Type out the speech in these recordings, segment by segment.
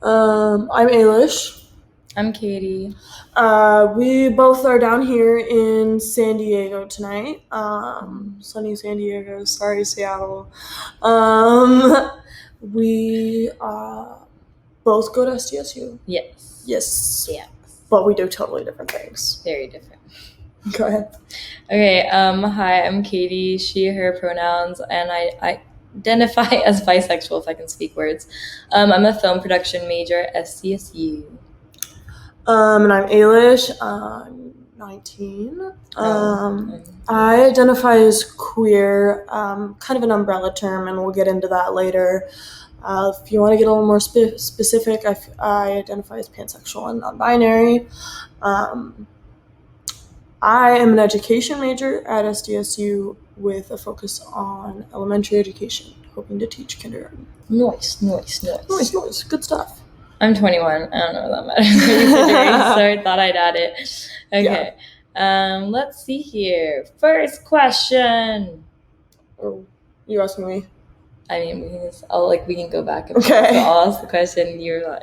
I'm Ailish. I'm Katie. We both are down here in San Diego tonight. Sunny San Diego. Sorry, Seattle. We both go to SDSU. Yes. Yes. Yeah. But we do totally different things. Very different. Go ahead. Okay. Hi, I'm Katie. She, her pronouns, and I identify as bisexual if I can speak words. I'm a film production major at SDSU. And I'm Ailish. I'm 19. I identify as queer, kind of an umbrella term, and we'll get into that later. If you want to get a little more specific, I identify as pansexual and non-binary. I am an education major at SDSU with a focus on elementary education, hoping to teach kindergarten. Nice. Good stuff. I'm 21. I don't know what that matters. So I thought I'd add it. Okay. Yeah. Let's see here. First question. Oh, you asking me? I mean, we can go back and okay. I'll ask the question. Yeah.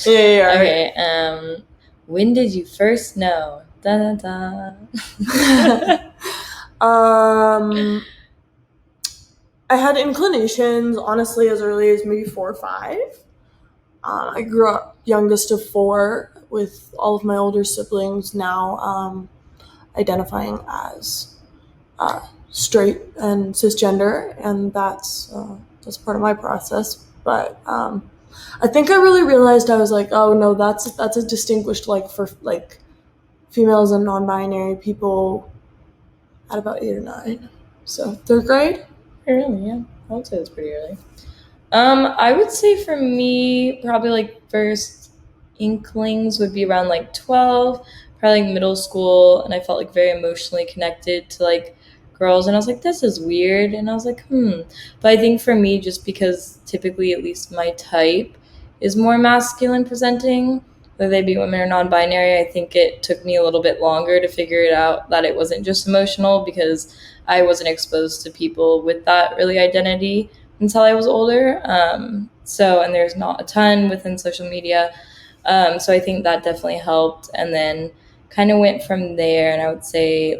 Okay. Right. When did you first know? Da da da. I had inclinations, honestly, as early as maybe 4 or 5. I grew up youngest of 4 with all of my older siblings now identifying as straight and cisgender, and that's part of my process. But I think I really realized I was like, oh no, that's a distinguished for females and non-binary people at about 8 or 9. So 3rd grade. Really, yeah. I would say that's pretty early. I would say for me, probably first inklings would be around 12, probably middle school, and I felt very emotionally connected to girls, and I was like, this is weird, and I was like, But I think for me, just because typically, at least my type is more masculine presenting, whether they be women or non-binary, I think it took me a little bit longer to figure it out that it wasn't just emotional, because I wasn't exposed to people with that really identity until I was older. And there's not a ton within social media. So I think that definitely helped. And then kind of went from there. And I would say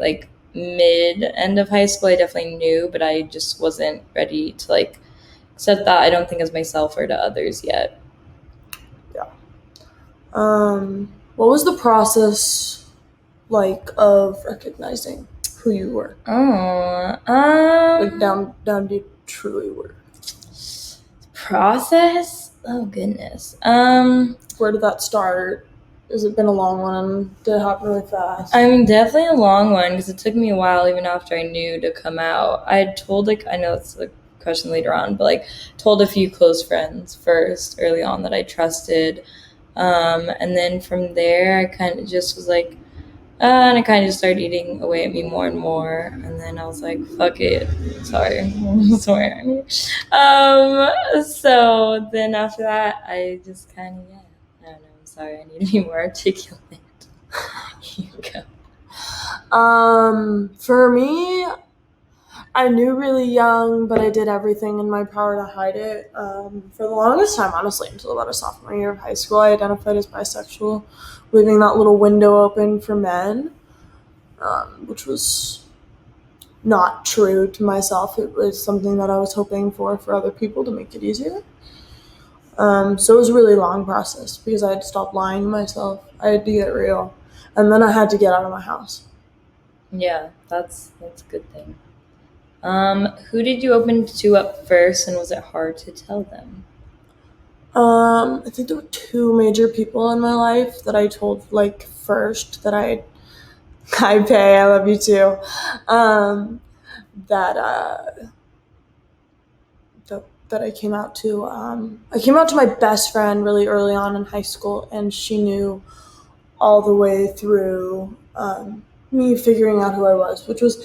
end of high school, I definitely knew, but I just wasn't ready to accept that. I don't think as myself or to others yet. Yeah. What was the process of recognizing who you were? Down to truly were. Process? Oh goodness. Where did that start? Has it been a long one? Did it happen really fast? I mean, definitely a long one, because it took me a while even after I knew to come out. I had told I know it's a question later on, but told a few close friends first early on that I trusted. And then from there I kind of just was and it kind of just started eating away at me more and more. And then I was like, fuck it. Sorry. I'm swearing. So then after that, I just kind of, I don't know. I'm sorry. I need to be more articulate. Here you go. For me, I knew really young, but I did everything in my power to hide it. For the longest time, honestly, until about a sophomore year of high school, I identified as bisexual, leaving that little window open for men, which was not true to myself. It was something that I was hoping for other people to make it easier. So it was a really long process because I had to stop lying to myself. I had to get real. And then I had to get out of my house. Yeah, that's a good thing. Who did you open to up first, and was it hard to tell them? I think there were 2 major people in my life that I told first that I pay, I love you too. That I came out to. I came out to my best friend really early on in high school, and she knew all the way through me figuring out who I was, which was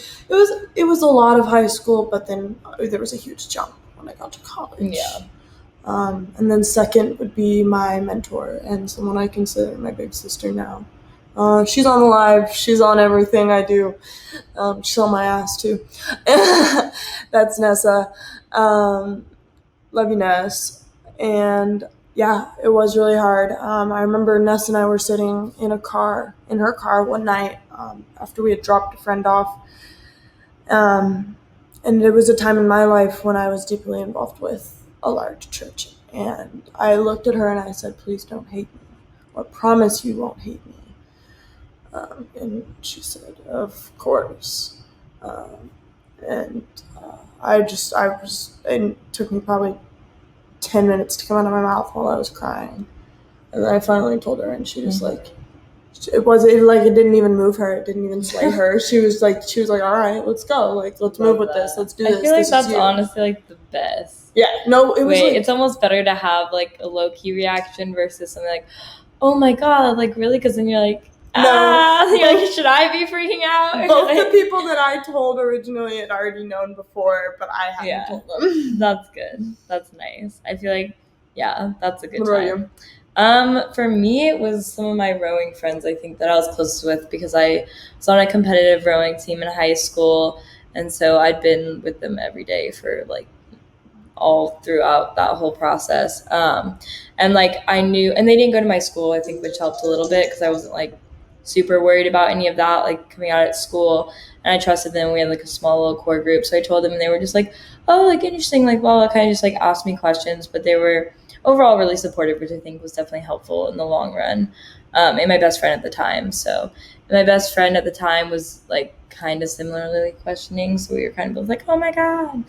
it was a lot of high school, but then there was a huge jump when I got to college. Yeah. And then second would be my mentor and someone I consider my big sister now. She's on the live. She's on everything I do. She's on my ass too. That's Nessa. Love you, Ness. And yeah, it was really hard. I remember Ness and I were sitting in her car one night after we had dropped a friend off. Um, and there was a time in my life when I was deeply involved with a large church. And I looked at her and I said, please don't hate me. Or promise you won't hate me. And she said, of course. Um, and it took me probably 10 minutes to come out of my mouth while I was crying. And then I finally told her, and she just it didn't even move her. It didn't even sway her. She was like, all right, let's go. Like, let's move with this. Let's do this. I feel like this that's honestly like the best. Yeah, no, it was it's almost better to have like a low key reaction versus something like, oh my god, like really? Because then you're like, you're like, should I be freaking out? Both the people that I told originally had already known before, but I hadn't told them. That's good. That's nice. I feel like, yeah, that's a good What time. About you? For me, it was some of my rowing friends, I think, that I was closest with because I was on a competitive rowing team in high school. And so I'd been with them every day for like all throughout that whole process. And like I knew, and they didn't go to my school, I think, which helped a little bit because I wasn't like super worried about any of that, like coming out at school. And I trusted them. We had like a small little core group. So I told them and they were just like, oh, like interesting, like, well, kind of just like asked me questions, but they were overall really supportive, which I think was definitely helpful in the long run. And my best friend at the time. So my best friend at the time was like kind of similarly questioning. So we were kind of both like, oh my God.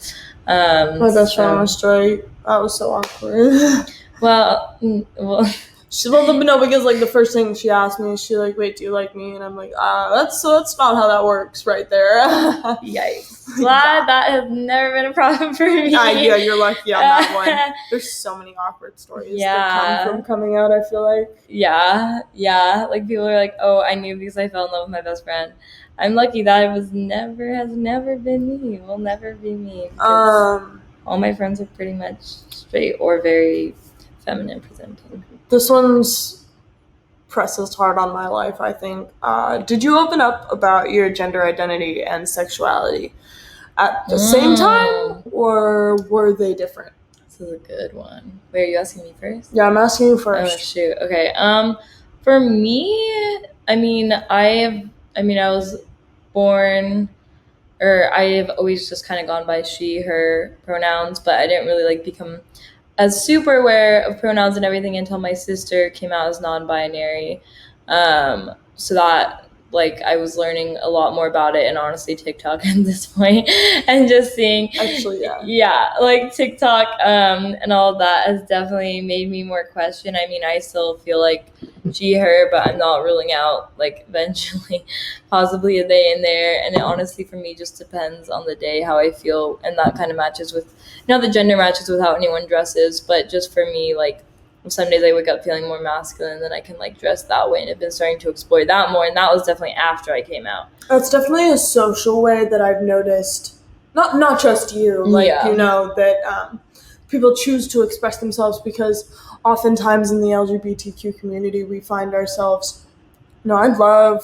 My best friend was straight. That was so awkward. well, no, because like the first thing she asked me, she like, wait, do you like me? And I'm like, that's not how that works right there. Yikes. Glad that has never been a problem for me. Yeah, you're lucky on that one. There's so many awkward stories that come from coming out, I feel like. Yeah. Like people are like, oh, I knew because I fell in love with my best friend. I'm lucky that has never been me. Will never be me. All my friends are pretty much straight or very feminine presenting. This one's presses hard on my life, I think. Did you open up about your gender identity and sexuality at the same time, or were they different? This is a good one. Wait, are you asking me first? Yeah, I'm asking you first. Oh shoot. Okay. For me, I was born, or I have always just kind of gone by she, her pronouns, but I didn't really like become as super aware of pronouns and everything until my sister came out as non-binary. So that like I was learning a lot more about it, and honestly TikTok at this point and just seeing like TikTok and all of that has definitely made me more question. I still feel like she, her, but I'm not ruling out like eventually possibly a they in there. And it honestly for me just depends on the day how I feel, and that kind of matches with the gender matches with how anyone dresses. But just for me, like some days I wake up feeling more masculine, then I can like dress that way, and I've been starting to explore that more, and that was definitely after I came out. That's definitely a social way that I've noticed, not just you, that people choose to express themselves, because oftentimes in the LGBTQ community we find ourselves, I'd love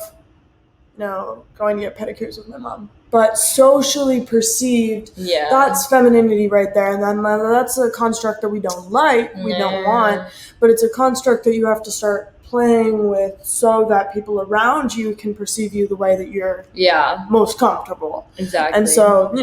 going to get pedicures with my mom, but socially perceived, that's femininity right there. And then that's a construct that we don't like, we don't want, but it's a construct that you have to start playing with so that people around you can perceive you the way that you're most comfortable. Exactly. And so,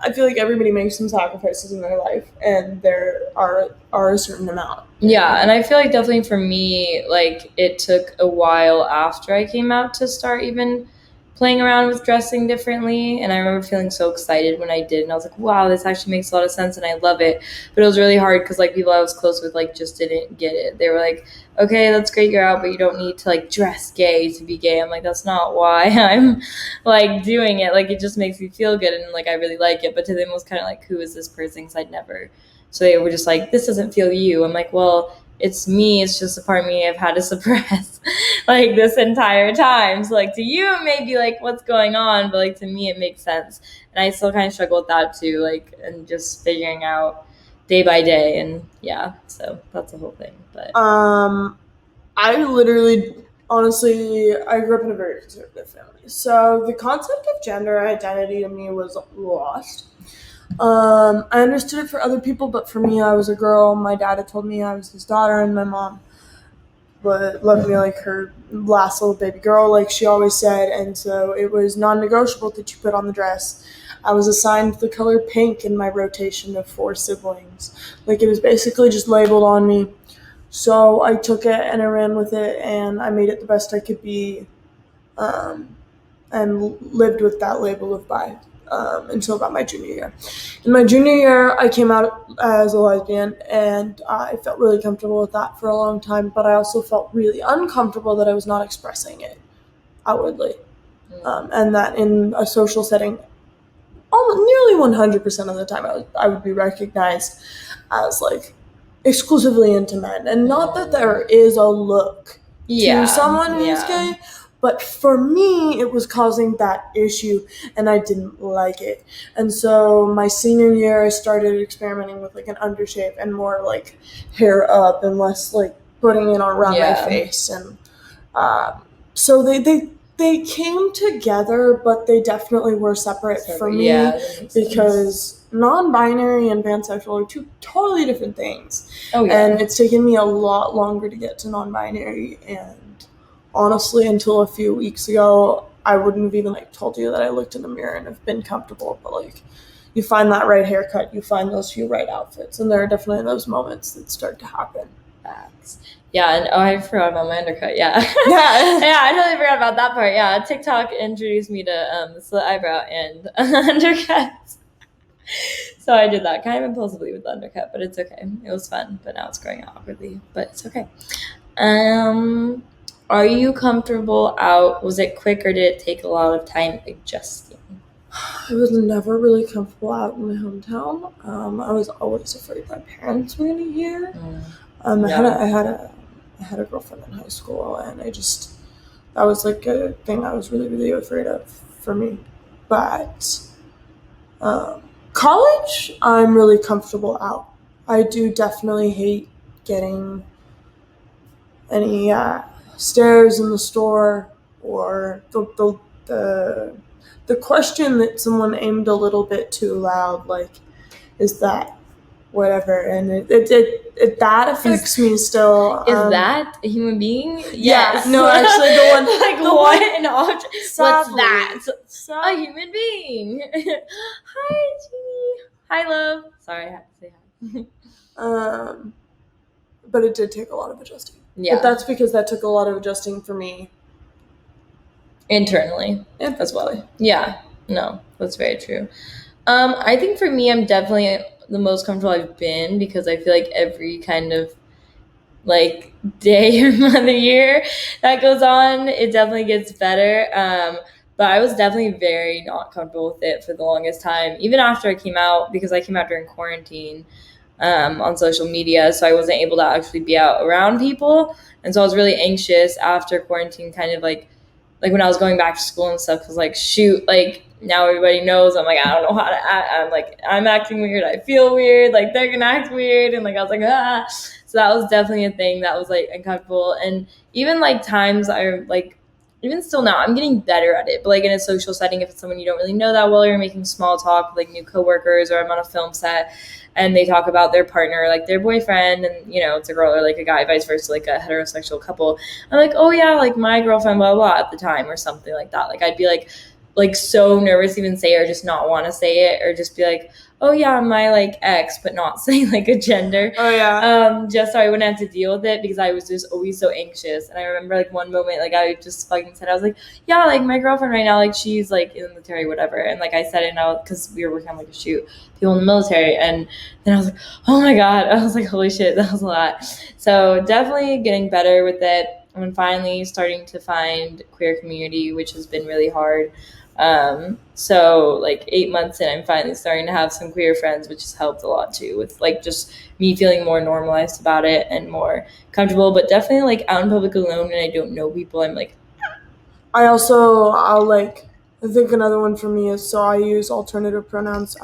I feel like everybody makes some sacrifices in their life, and there are a certain amount. Yeah, and I feel like definitely for me, like it took a while after I came out to start even playing around with dressing differently. And I remember feeling so excited when I did, and I was like, wow, this actually makes a lot of sense and I love it. But it was really hard because like people I was close with like just didn't get it. They were like, okay, that's great, you're out, but you don't need to like dress gay to be gay. I'm like, that's not why I'm like doing it. Like it just makes me feel good and like I really like it. But to them it was kind of like, who is this person? Because I'd never. So they were just like, this doesn't feel you. I'm like, well, it's me. It's just a part of me I've had to suppress like this entire time. So like to you it may be like, what's going on? But like to me it makes sense. And I still kind of struggle with that too, like, and just figuring out day by day. And so that's the whole thing. But I literally, honestly, I grew up in a very conservative family. So the concept of gender identity to me was lost. I understood it for other people, but for me, I was a girl. My dad had told me I was his daughter, and my mom loved me like her last little baby girl, like she always said, and so it was non-negotiable that you put on the dress. I was assigned the color pink in my rotation of 4 siblings. Like it was basically just labeled on me. So I took it and I ran with it, and I made it the best I could be, um, and lived with that label of bi until about my junior year. In my junior year, I came out as a lesbian, and I felt really comfortable with that for a long time, but I also felt really uncomfortable that I was not expressing it outwardly. And that in a social setting, nearly 100% of the time, I would be recognized as like exclusively into men. And not that there is a look to someone who's gay, but for me, it was causing that issue, and I didn't like it. And so my senior year, I started experimenting with like an undershape and more like hair up and less like putting it around my face. And so they came together, but they definitely were separate for me, because non-binary and pansexual are two totally different things. And it's taken me a lot longer to get to non-binary, and honestly, until a few weeks ago, I wouldn't have even like told you that I looked in the mirror and have been comfortable. But like, you find that right haircut, you find those few right outfits, and there are definitely those moments that start to happen. Yeah, and I forgot about my undercut. Yeah, I totally forgot about that part. Yeah, TikTok introduced me to the slit eyebrow and undercuts. So I did that kind of impulsively with the undercut, but it's okay. It was fun, but now it's growing out awkwardly, but it's okay. Are you comfortable out? Was it quick, or did it take a lot of time adjusting? I was never really comfortable out in my hometown. I was always afraid my parents were gonna hear. I had a girlfriend in high school, and that was like a thing I was really, really afraid of for me. But college, I'm really comfortable out. I do definitely hate getting any stares in the store, or the question that someone aimed a little bit too loud, like, is that whatever, and it that affects me still. Is that a human being? Yes. Yeah, no, actually, the one like the what one, an object. Sadly, What's that? A human being. Hi, Jeannie. Hi, love. Sorry, I had to say hi. But it did take a lot of adjusting. Yeah, but that's because that took a lot of adjusting for me internally as well. Yeah, no, that's very true. I think for me, I'm definitely the most comfortable I've been, because I feel like every kind of like day or month or year that goes on, it definitely gets better. But I was definitely very not comfortable with it for the longest time, even after I came out, because I came out during quarantine on social media, so I wasn't able to actually be out around people, and so I was really anxious after quarantine, kind of like when I was going back to school and stuff, because like shoot, like now everybody knows. I'm like, I don't know how to act. I'm like, I'm acting weird, I feel weird, like they're gonna act weird, and like I was like, ah. So that was definitely a thing that was like uncomfortable. And even like times I like, even still now, I'm getting better at it, but like in a social setting, if it's someone you don't really know that well, you're making small talk with like new coworkers, or I'm on a film set and they talk about their partner, like their boyfriend, and you know, it's a girl or like a guy, vice versa, like a heterosexual couple. I'm like, oh yeah, like my girlfriend, blah, blah, at the time, or something like that. Like I'd be like so nervous to even say, or just not want to say it, or just be like, oh yeah, my like ex, but not say like a gender. Oh yeah. Just so I wouldn't have to deal with it, because I was just always so anxious. And I remember like one moment, like I just fucking said, I was like, yeah, like my girlfriend right now, like she's like in the military, whatever. And like I said it now, because we were working on like a shoot, people in the military, and then I was like, oh my god, I was like, holy shit, that was a lot. So definitely getting better with it, and finally starting to find queer community, which has been really hard. So like 8 months in, I'm finally starting to have some queer friends, which has helped a lot too, with like just me feeling more normalized about it and more comfortable. But definitely like out in public alone and I don't know people, I'm like, I think another one for me is, so I use alternative pronouns.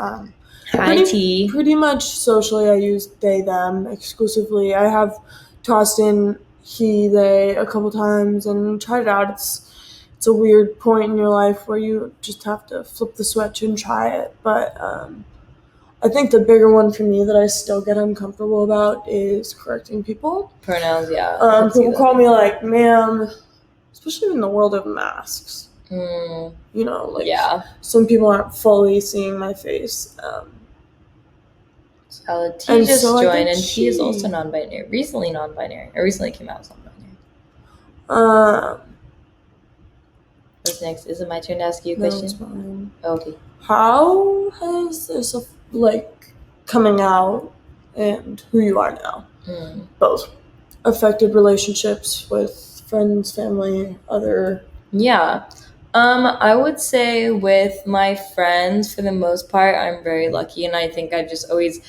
Pretty much socially, I use they, them exclusively. I have tossed in he, they a couple times and tried it out. It's a weird point in your life where you just have to flip the switch and try it. But I think the bigger one for me that I still get uncomfortable about is correcting people. Pronouns, yeah. People call me like ma'am, especially in the world of masks. Mm, You know, like yeah. some people aren't fully seeing my face. So T just joined, and T is also non-binary. Recently non-binary, or recently came out as non-binary. What's next? Is it my turn to ask you a question? It's fine. Okay. How has this, like, coming out and who you are now, both affected relationships with friends, family, other? Yeah. I would say with my friends, for the most part, I'm very lucky, and I think I just always,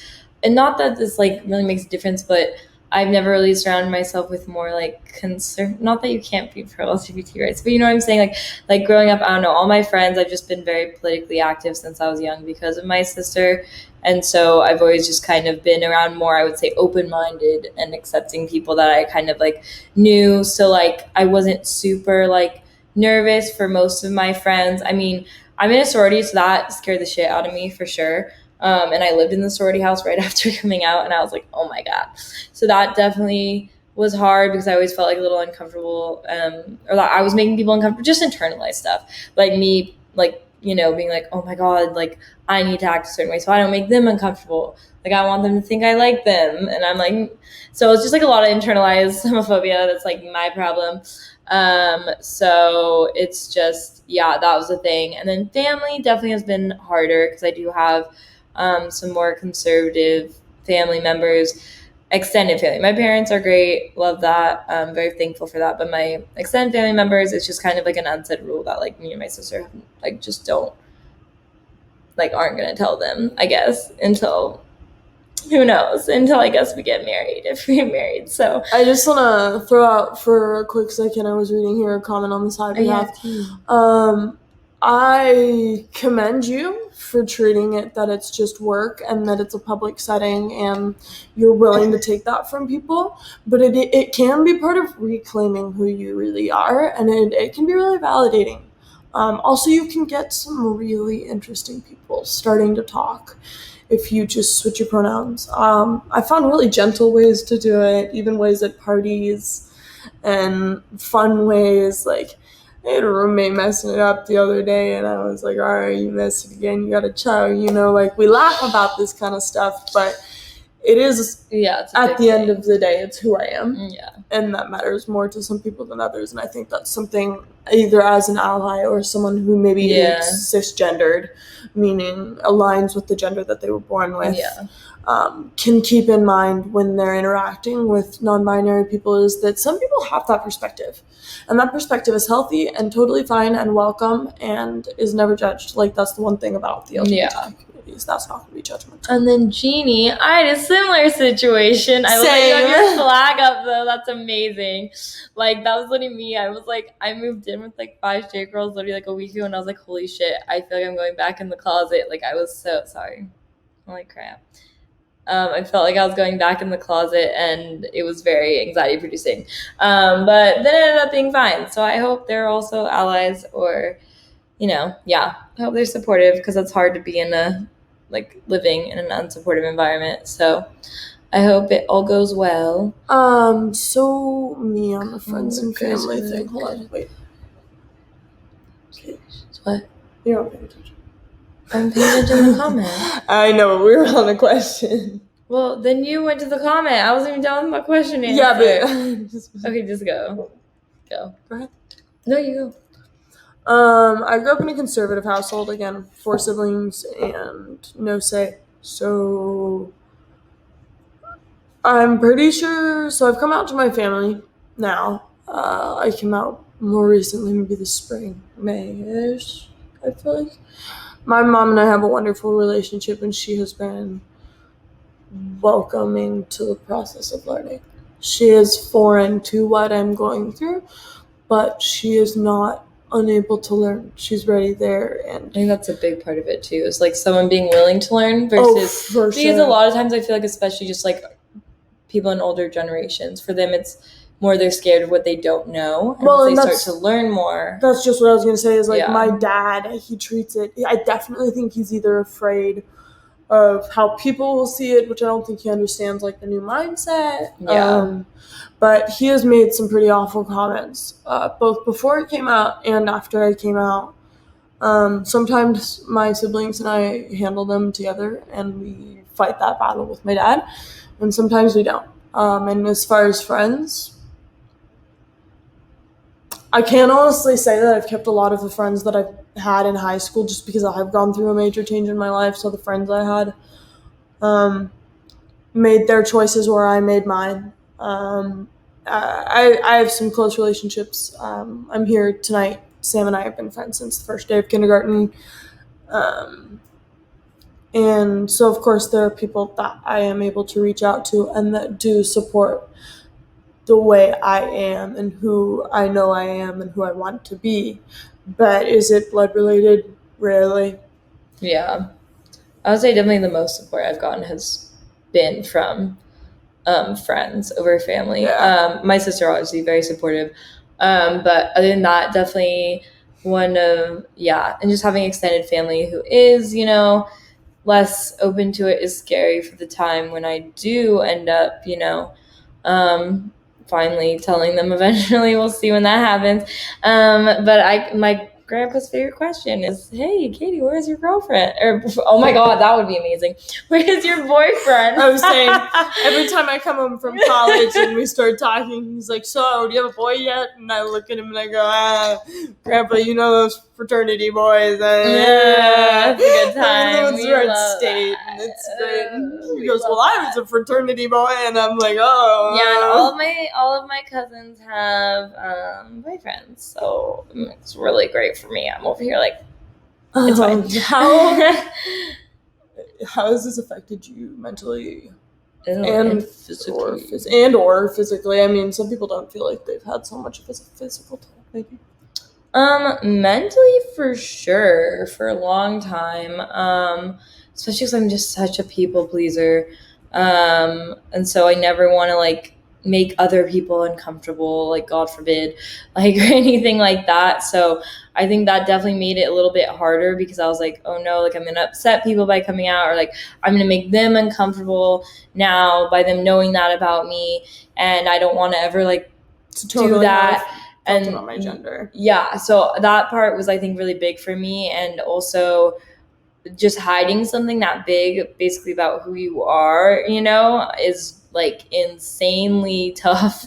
and not that this like really makes a difference, but I've never really surrounded myself with more like concern. Not that you can't be pro LGBT rights, but you know what I'm saying. Like growing up, I don't know. All my friends, I've just been very politically active since I was young because of my sister, and so I've always just kind of been around more. I would say open-minded and accepting people that I kind of like knew. So like I wasn't super like nervous for most of my friends. I mean, I'm in a sorority, so that scared the shit out of me for sure. And I lived in the sorority house right after coming out, and I was like, oh my God. So that definitely was hard because I always felt like a little uncomfortable, or that I was making people uncomfortable, just internalized stuff. Like me, like, you know, being like, oh my God, like I need to act a certain way so I don't make them uncomfortable. Like I want them to think I like them. And I'm like, so it's just like a lot of internalized homophobia. That's like my problem. So it's just, yeah, that was the thing. And then family definitely has been harder because I do have some more conservative family members, extended family. My parents are great, love that. I'm very thankful for that. But my extended family members, it's just kind of like an unsaid rule that like me and my sister like just don't like aren't gonna tell them, I guess, until who knows, until I guess we get married, if we get married. So I just want to throw out for a quick second, I was reading here a comment on the side behalf. I commend you for treating it that it's just work and that it's a public setting and you're willing to take that from people, but it can be part of reclaiming who you really are, and it can be really validating. Also, you can get some really interesting people starting to talk if you just switch your pronouns. I found really gentle ways to do it, even ways at parties and fun ways. Like, I had a roommate messing it up the other day, and I was like, all right, you messed it again, you gotta chow, you know, like, we laugh about this kind of stuff, but it is, at the end of the day, it's who I am. And that matters more to some people than others. And I think that's something, either as an ally or someone who maybe is cisgendered, meaning aligns with the gender that they were born with, can keep in mind when they're interacting with non-binary people, is that some people have that perspective. And that perspective is healthy and totally fine and welcome and is never judged. Like, that's the one thing about the LGBT communities. That's not going to be judgmental. And then Jeannie, I had a similar situation. I was like, you have your flag up though. That's amazing. Like, that was literally me. I was like, I moved in with like 5 J girls literally like a week ago, and I was like, holy shit, I feel like I'm going back in the closet. Like, I was so sorry. Holy crap. I felt like I was going back in the closet, and it was very anxiety producing. But then it ended up being fine. So I hope they're also allies, or, you know, I hope they're supportive, because it's hard to be in a, like, living in an unsupportive environment. So I hope it all goes well. So me on the friends and family thing. Hold on, wait. Okay. What? You're not paying attention. I'm paying attention to the comment. I know, but we were on a question. Well, then you went to the comment. I wasn't even done with my question. Yeah, but okay, just go. Go ahead. No, you go. I grew up in a conservative household. Again, 4 siblings and no say. So I'm pretty sure. So I've come out to my family now. I came out more recently, maybe this spring, May-ish, I feel like. My mom and I have a wonderful relationship, and she has been welcoming to the process of learning. She is foreign to what I'm going through, but she is not unable to learn. She's ready there, and I think that's a big part of it too. Is like someone being willing to learn versus because a lot of times I feel like, especially just like people in older generations, for them it's more they're scared of what they don't know, and they start to learn more. That's just what I was gonna say. Is like my dad, he treats it. I definitely think he's either afraid of how people will see it, which I don't think he understands, like, the new mindset. Yeah. But he has made some pretty awful comments, both before it came out and after it came out. Sometimes my siblings and I handle them together, and we fight that battle with my dad, and sometimes we don't. And as far as friends, I can't honestly say that I've kept a lot of the friends that I've had in high school just because I've gone through a major change in my life. So the friends I had made their choices where I made mine. I have some close relationships. I'm here tonight. Sam and I have been friends since the first day of kindergarten. And so, of course, there are people that I am able to reach out to and that do support the way I am and who I know I am and who I want to be. But is it blood related? Rarely. Yeah. I would say definitely the most support I've gotten has been from friends over family. Yeah. My sister obviously very supportive. But other than that, definitely one of, and just having extended family who is, less open to it is scary for the time when I do end up, finally telling them eventually. We'll see when that happens. But my grandpa's favorite question is, "Hey, Katie, where's your girlfriend?" Or, "Oh my God, that would be amazing. Where's your boyfriend?" I was saying, every time I come home from college and we start talking, he's like, "So, do you have a boy yet?" And I look at him and I go, "Grandpa, you know those fraternity boys." Yeah, it's a good time. Those are at state, and it's great. And he goes, "Well, I was a fraternity boy," and I'm like, "Oh." Yeah, and all of my cousins have boyfriends, so it's really great for me. I'm over here like, it's fine. How has this affected you mentally and physically? Or physically? I mean, some people don't feel like they've had so much of a physical talk, maybe. Mentally for sure, for a long time. Especially because I'm just such a people pleaser. And so I never want to like make other people uncomfortable, like God forbid, like or anything like that. So I think that definitely made it a little bit harder because I was like, oh no, like I'm gonna upset people by coming out, or like I'm gonna make them uncomfortable now by them knowing that about me, and I don't want to ever like do that. And about my gender. Yeah, so that part was I think really big for me, and also just hiding something that big basically about who you are, is like insanely tough.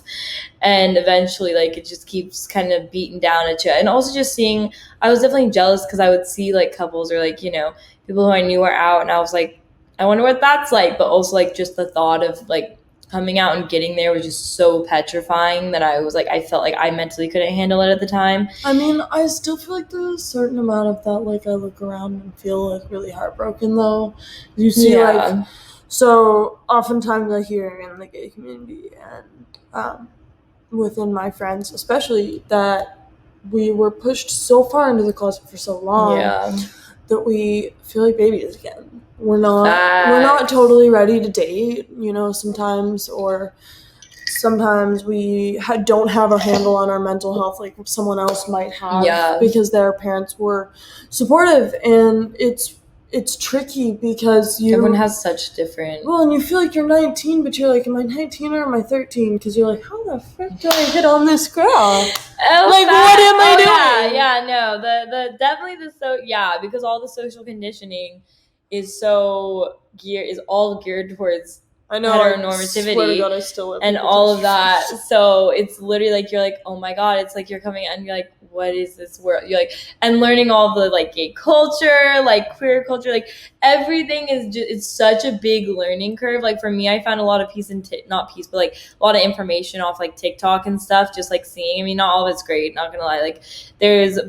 And eventually like it just keeps kind of beating down at you. And also just seeing, I was definitely jealous because I would see like couples or like, people who I knew were out, and I was like, I wonder what that's like. But also like just the thought of like coming out and getting there was just so petrifying that I was like, I felt like I mentally couldn't handle it at the time. I mean, I still feel like there's a certain amount of that, like I look around and feel like really heartbroken though. You see, like, so oftentimes I hear in the gay community and within my friends, especially, that we were pushed so far into the closet for so long that we feel like babies again. We're not totally ready to date, sometimes, or sometimes we don't have a handle on our mental health like someone else might have because their parents were supportive, and it's tricky because everyone has such different. Well, and you feel like you're 19, but you're like, am I 19 or am I 13? Because you're like, how the frick do I hit on this girl? Like, what am I doing? Yeah, no, the definitely because all the social conditioning is all geared towards heteronormativity. Swear to God, I still live and all of that. So it's literally like you're like, oh my God, it's like you're coming and you're like, what is this world? You're like, and learning all the like gay culture, like queer culture, like everything is just, it's such a big learning curve. Like for me, I found a lot of peace in not peace, but like a lot of information off like TikTok and stuff, just like seeing. I mean, not all of it's great, not gonna lie. Like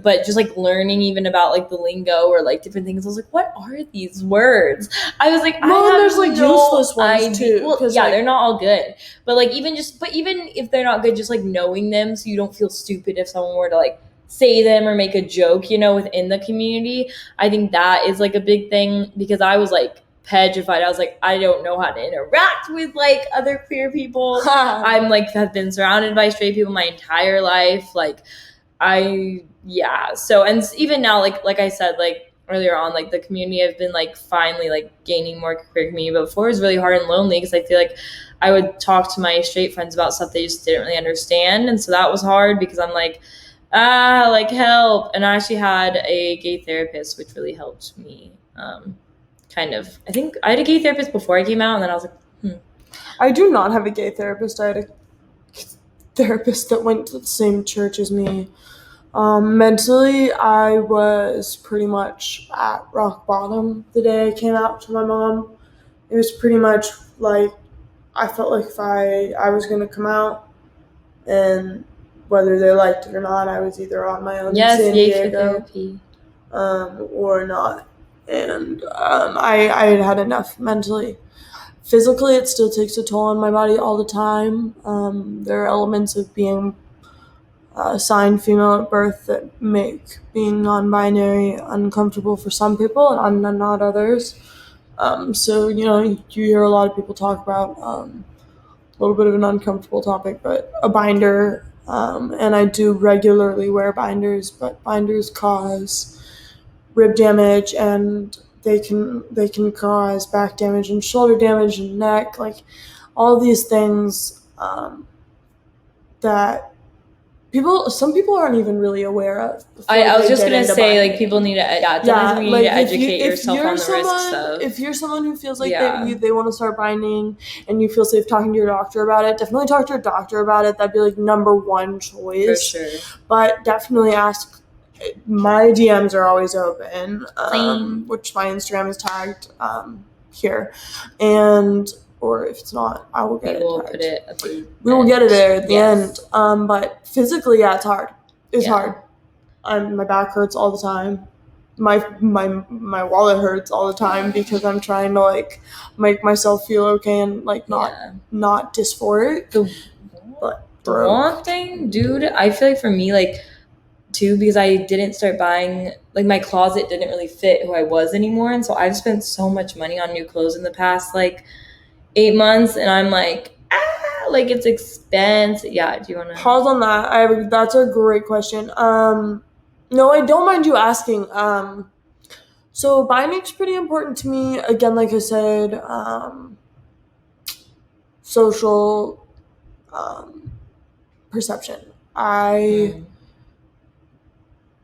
but just like learning even about like the lingo or like different things. I was like, what are these words? I was like, there's like useless ones too. Well, yeah, they're not all good. But like even if they're not good, just like knowing them so you don't feel stupid if someone were to like say them or make a joke, within the community. I think that is like a big thing because I was like petrified. I was like, I don't know how to interact with like other queer people. I'm like have been surrounded by straight people my entire life. Like so, and even now, like I said, like earlier on, like the community, I've been like finally like gaining more queer community, but before it was really hard and lonely because I feel like I would talk to my straight friends about stuff they just didn't really understand, and so that was hard because I'm like, like help. And I actually had a gay therapist, which really helped me. Kind of, I think I had a gay therapist before I came out, and then I was like, I do not have a gay therapist. I had a therapist that went to the same church as me. Mentally, I was pretty much at rock bottom the day I came out to my mom. It was pretty much like I felt like if I was going to come out, and whether they liked it or not, I was either on my own yes, in San yay for Diego therapy. or not. And I had enough mentally. Physically, it still takes a toll on my body all the time. There are elements of being assigned female at birth that make being non-binary uncomfortable for some people and not others. So, you hear a lot of people talk about a little bit of an uncomfortable topic, but a binder. And I do regularly wear binders, but binders cause rib damage, and they can cause back damage and shoulder damage and neck, like all these things that some people aren't even really aware of. I was just gonna say, like, people need to, definitely you need to educate if yourself you're on the risks someone, of. if you're someone who feels like Yeah. they want to start binding and you feel safe talking to your doctor about it, definitely talk to your doctor about it. That'd be like number one choice. For sure. But definitely ask. My DMs are always open, Same. which my Instagram is tagged here, and or if it's not, I will get it. We'll tagged. put it at the We will get it there at the Yes. end. But physically, yeah, it's hard. It's Yeah. hard. My back hurts all the time. My wallet hurts all the time because I'm trying to like make myself feel okay and like not dysphoric. But The one thing, dude, I feel like for me, like, too, because I didn't start buying, like, my closet didn't really fit who I was anymore, and so I've spent so much money on new clothes in the past like 8 months, and I'm like, like, it's expensive. Yeah, do you want to pause on that? That's a great question. No, I don't mind you asking. So binding's pretty important to me. Again, like I said, social perception.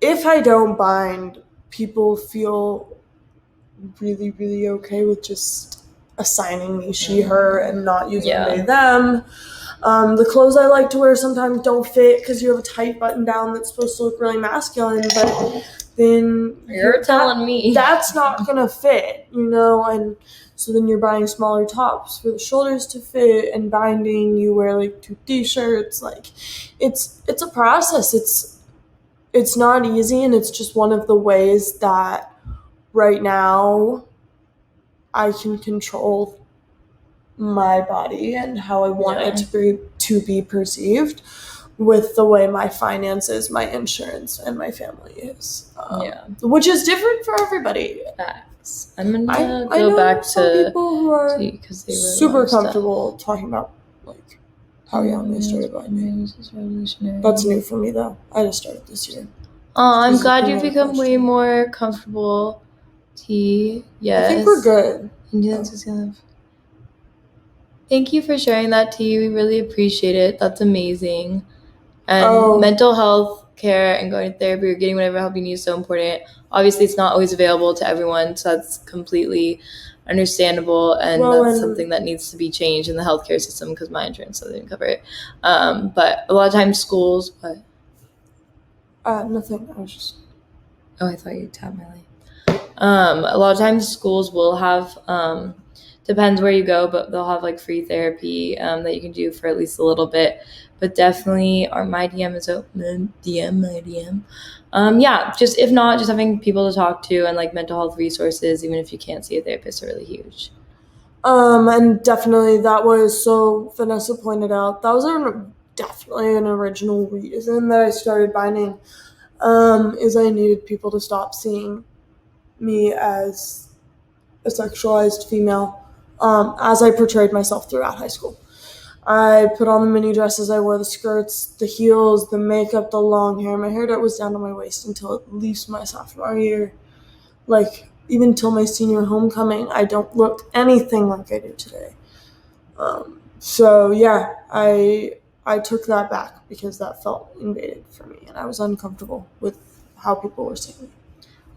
If I don't bind, people feel really, really okay with just assigning me she, her, and not using they, them. The clothes I like to wear sometimes don't fit because you have a tight button down that's supposed to look really masculine, but then You're telling me that's not gonna fit, and so then you're buying smaller tops for the shoulders to fit, and binding, you wear like 2 t-shirts. Like it's a process. It's not easy, and it's just one of the ways that right now I can control my body and how I want it to be perceived with the way my finances, my insurance, and my family is. Which is different for everybody. Facts. I'm gonna go back to people who are because they were super comfortable talking about like how young they started binding. That's new for me though. I just started this year. Oh, I'm glad you've become way more comfortable. T. Yes. I think we're good. Thank you for sharing that, T. We really appreciate it. That's amazing. And mental health care and going to therapy or getting whatever help you need is so important. Obviously, it's not always available to everyone, so that's completely understandable, and that's something that needs to be changed in the healthcare system because my insurance doesn't cover it. But a lot of times schools, nothing. I was just. Oh, I thought you tapped my leg. A lot of times schools will have, depends where you go, but they'll have like free therapy that you can do for at least a little bit. But definitely, my DM is open. My DM. Yeah, just if not, just having people to talk to and like mental health resources, even if you can't see a therapist, are really huge. And definitely that was, so Vanessa pointed out, that was definitely an original reason that I started binding, is I needed people to stop seeing me as a sexualized female, as I portrayed myself throughout high school. I put on the mini dresses, I wore the skirts, the heels, the makeup, the long hair. My hair was down to my waist until at least my sophomore year. Like, even till my senior homecoming, I don't look anything like I do today. So yeah, I took that back because that felt invaded for me, and I was uncomfortable with how people were seeing me.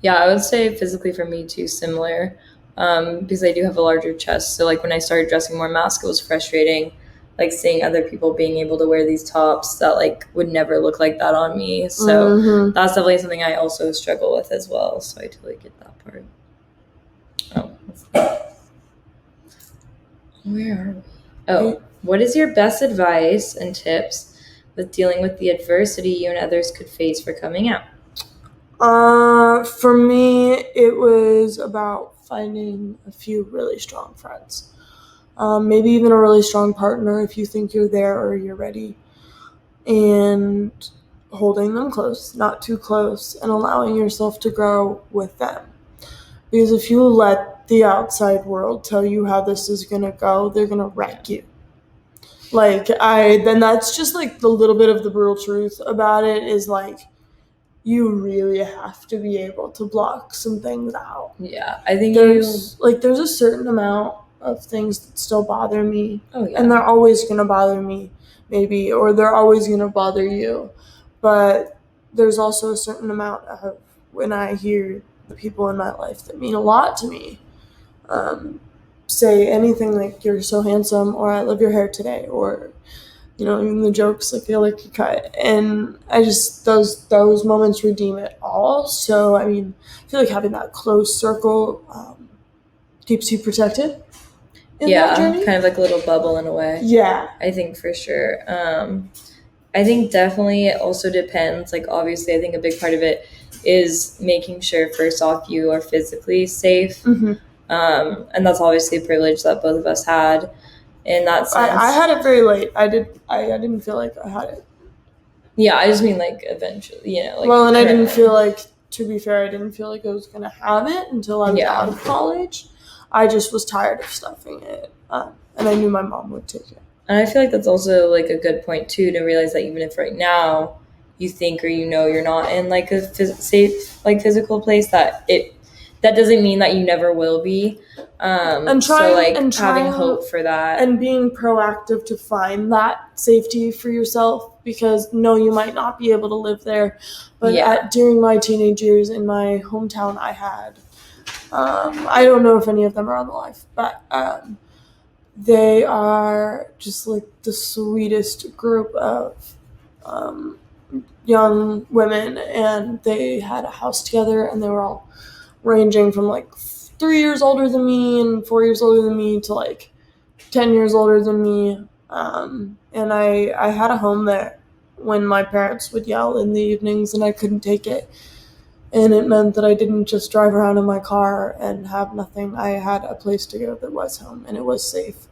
Yeah, I would say physically for me too, similar, because I do have a larger chest. So like when I started dressing more mask, it was frustrating, like seeing other people being able to wear these tops that like would never look like that on me. So Mm-hmm. that's definitely something I also struggle with as well. So I totally get that part. Oh, where are we? Oh, what is your best advice and tips with dealing with the adversity you and others could face for coming out? For me, it was about finding a few really strong friends. Maybe even a really strong partner if you think you're there or you're ready. And holding them close, not too close, and allowing yourself to grow with them. Because if you let the outside world tell you how this is going to go, they're going to wreck you. Then that's just like the little bit of the brutal truth about it is like, you really have to be able to block some things out. Yeah, I think there's a certain amount of things that still bother me. Oh yeah. And they're always going to bother me, maybe, or they're always going to bother you. But there's also a certain amount of when I hear the people in my life that mean a lot to me say anything like, "You're so handsome," or "I love your hair today," or even the jokes like, "I like your cut," and I just those moments redeem it all. So I mean, I feel like having that close circle keeps you protected in that journey. Kind of like a little bubble in a way. Yeah, I think for sure. I think definitely it also depends. Like obviously, I think a big part of it is making sure first off you are physically safe, mm-hmm. And that's obviously a privilege that both of us had. In that sense, I had it very late. I didn't feel like I had it. Yeah, I just mean like eventually, like. Well, and I didn't feel like, to be fair, I didn't feel like I was gonna have it until I was out of college. I just was tired of stuffing it, and I knew my mom would take it. And I feel like that's also like a good point too, to realize that even if right now you think or you're not in like a safe like physical place, that doesn't mean that you never will be. And having hope for that and being proactive to find that safety for yourself, because no, you might not be able to live there, but during my teenage years in my hometown, I had I don't know if any of them are on the life, but they are just like the sweetest group of young women, and they had a house together, and they were all ranging from like 3 years older than me and 4 years older than me to like 10 years older than me. And I had a home there when my parents would yell in the evenings and I couldn't take it. And it meant that I didn't just drive around in my car and have nothing. I had a place to go that was home, and it was safe.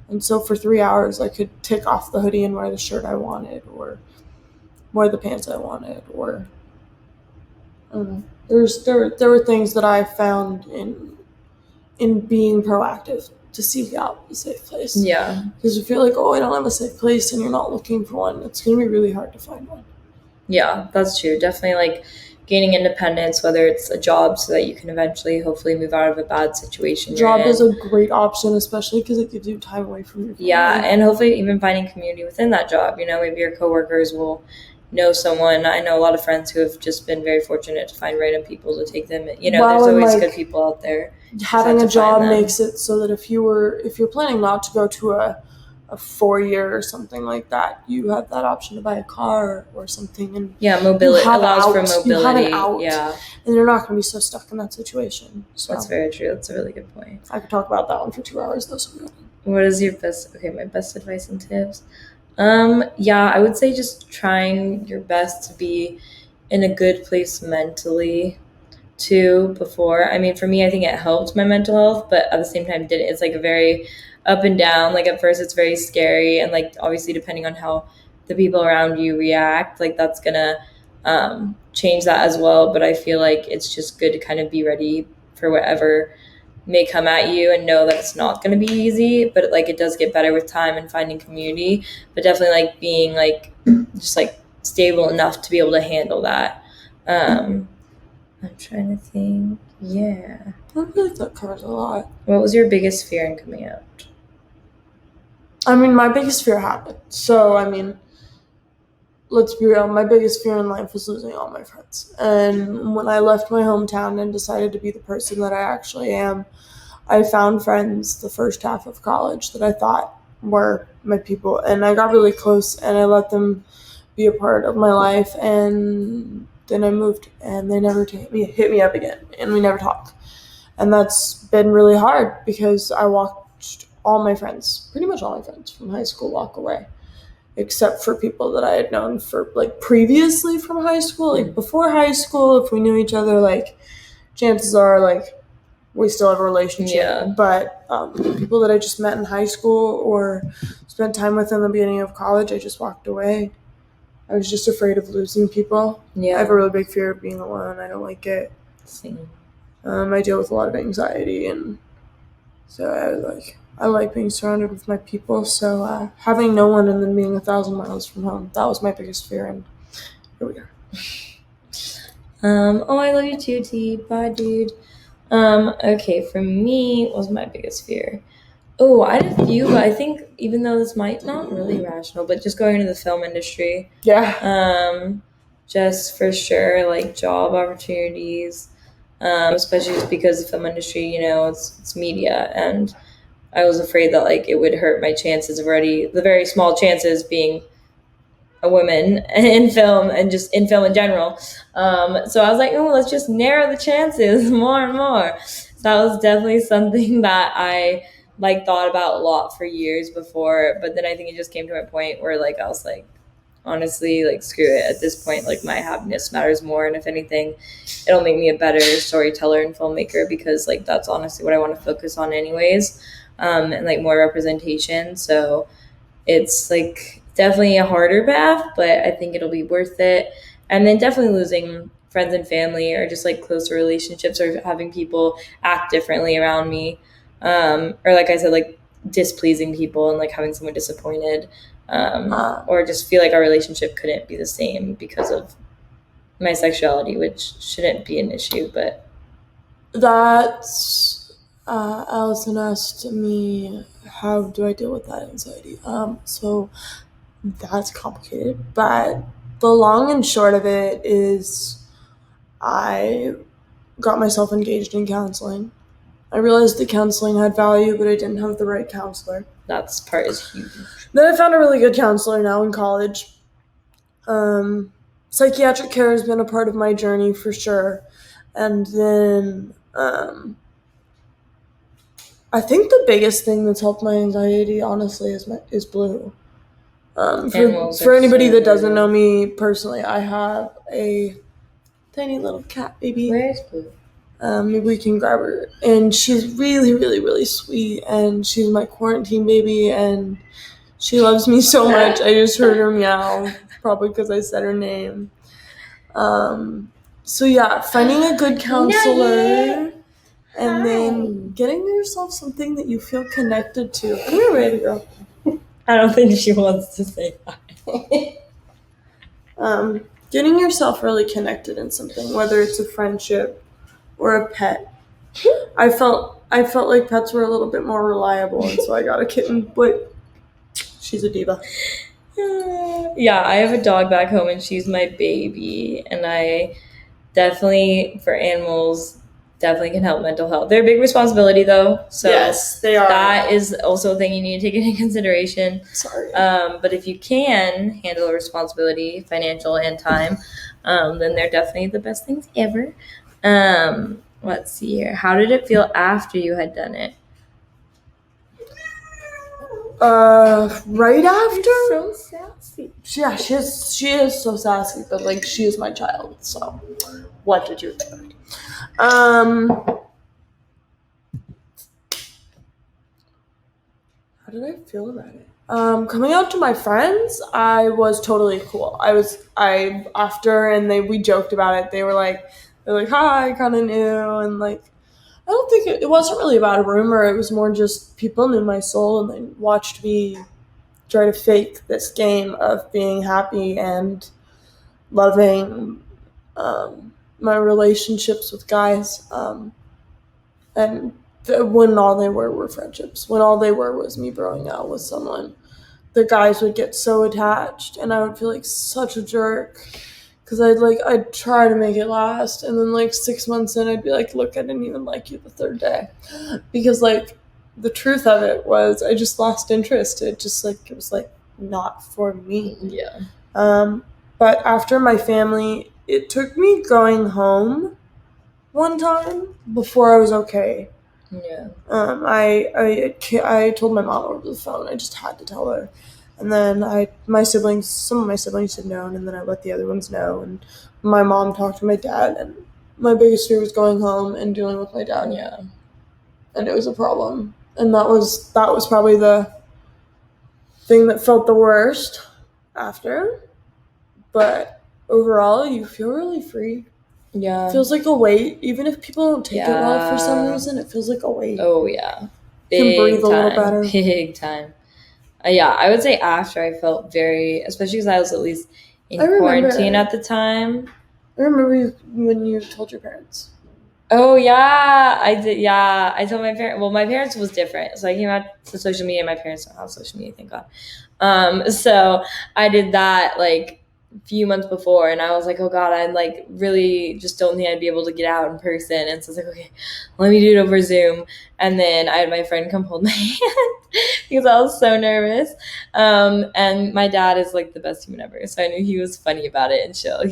And so for 3 hours, I could take off the hoodie and wear the shirt I wanted, or wear the pants I wanted, or I don't know. There were things that I found in being proactive to seek out a safe place. Yeah. Because if you're like, oh, I don't have a safe place, and you're not looking for one, it's going to be really hard to find one. Yeah, that's true. Definitely like gaining independence, whether it's a job so that you can eventually hopefully move out of a bad situation. Job is a great option, especially because it gives you time away from your family. Yeah, and hopefully even finding community within that job. Maybe your coworkers will know someone. I know a lot of friends who have just been very fortunate to find random people to take them. There's always good people out there. Having a job makes it so that if you're planning not to go to a 4-year or something like that, you have that option to buy a car or something. And mobility allows for mobility. You have an out, and you're not going to be so stuck in that situation. So that's very true. That's a really good point. I could talk about that one for 2 hours though. So what is your best? Okay, my best advice and tips. I would say just trying your best to be in a good place mentally too before. I mean, for me, I think it helped my mental health, but at the same time didn't. It's like a very up and down. Like at first it's very scary, and like obviously depending on how the people around you react, like that's gonna change that as well. But I feel like it's just good to kind of be ready for whatever may come at you and know that it's not going to be easy, but like it does get better with time and finding community, but definitely like being like just like stable enough to be able to handle that. I'm trying to think. Yeah. I feel like that covers a lot. What was your biggest fear in coming out? I mean, my biggest fear happened. So, I mean, let's be real, my biggest fear in life was losing all my friends. And when I left my hometown and decided to be the person that I actually am, I found friends the first half of college that I thought were my people. And I got really close and I let them be a part of my life. And then I moved and they never hit me up again. And we never talked. And that's been really hard because I watched all my friends, pretty much all my friends from high school, walk away, except for people that I had known for like previously from high school. Like before high school, if we knew each other, like chances are like we still have a relationship. Yeah. But people that I just met in high school or spent time with in the beginning of college, I just walked away. I was just afraid of losing people. Yeah. I have a really big fear of being alone. I don't like it. Same. I deal with a lot of anxiety, and so I like being surrounded with my people. So having no one and then being 1,000 miles from home, that was my biggest fear, and here we are. Oh, I love you too, T. Bye, dude. Okay, for me, what was my biggest fear? Oh, I had a few, but I think even though this might not really rational, but just going into the film industry, Yeah. just for sure, like job opportunities, especially just because the film industry, you know, it's media, and I was afraid that like it would hurt my chances of already the very small chances being a woman in film and just in film in general. So I was like, oh, let's just narrow the chances more and more. So that was definitely something that I like thought about a lot for years before, but then I think it just came to a point where like I was like, honestly, like screw it. At this point, like my happiness matters more, and if anything, it'll make me a better storyteller and filmmaker because like that's honestly what I want to focus on anyways, and like more representation. So it's like definitely a harder path, but I think it'll be worth it. And then definitely losing friends and family or just like closer relationships or having people act differently around me. Or like I said, like displeasing people and like having someone disappointed. Or just feel like our relationship couldn't be the same because of my sexuality, which shouldn't be an issue, but That's Allison asked me, how do I deal with that anxiety? So that's complicated, but the long and short of it is I got myself engaged in counseling. I realized that counseling had value, but I didn't have the right counselor. that's part is huge. Then I found a really good counselor now in college. Psychiatric care has been a part of my journey for sure. And then I think the biggest thing that's helped my anxiety, honestly, is Blue. For anybody that doesn't know me personally, I have a tiny little cat baby. Where is Blue? Maybe we can grab her. And she's really, really, really sweet. And she's my quarantine baby. And she loves me so much. I just heard her meow, probably because I said her name. So yeah, finding a good counselor and then getting yourself something that you feel connected to. Come here, baby girl. I don't think she wants to say that. Getting yourself really connected in something, whether it's a friendship or a pet. I felt like pets were a little bit more reliable, and so I got a kitten, but she's a diva. Yeah, I have a dog back home and she's my baby, and I definitely, for animals, definitely can help mental health. They're a big responsibility though, so yes, they are. That is also a thing you need to take into consideration. Sorry. But if you can handle a responsibility, financial and time, then they're definitely the best things ever. Let's see here. How did it feel after you had done it? Right after? So sassy. Yeah, she is so sassy, but like she is my child, so what did you expect? How did I feel about it? Coming out to my friends, I was totally cool. I after and we joked about it. They're like, hi, I kind of knew, and like, I don't think it wasn't really about a rumor. It was more just people knew my soul and they watched me try to fake this game of being happy and loving my relationships with guys, and when all they were friendships, when all they were was me growing out with someone, the guys would get so attached, and I would feel like such a jerk. Because I'd try to make it last, and then like 6 months in, I'd be like, look, I didn't even like you the third day. Because like the truth of it was I just lost interest. It was like not for me. Yeah. But after my family, it took me going home one time before I was okay. Yeah. I told my mom over the phone. I just had to tell her. And then some of my siblings had known, and then I let the other ones know. And my mom talked to my dad, and my biggest fear was going home and dealing with my dad. Yeah. And it was a problem. And that was probably the thing that felt the worst after. But overall, you feel really free. Yeah. It feels like a weight. Even if people don't take it well for some Yeah. reason, it feels like a weight. Oh, yeah. You can breathe a little better. Big time. Yeah, I would say after I felt very, especially because I was at least in quarantine at the time. I remember when you told your parents. Oh, yeah, I did. Yeah, I told my parents. Well, my parents was different. So I came out to social media. My parents don't have social media, thank God. So I did that like a few months before, and I was like, oh God, I like really just don't think I'd be able to get out in person. And so I was like, okay, let me do it over Zoom. And then I had my friend come hold my hand because I was so nervous. And my dad is like the best human ever. So I knew he was funny about it and chill. I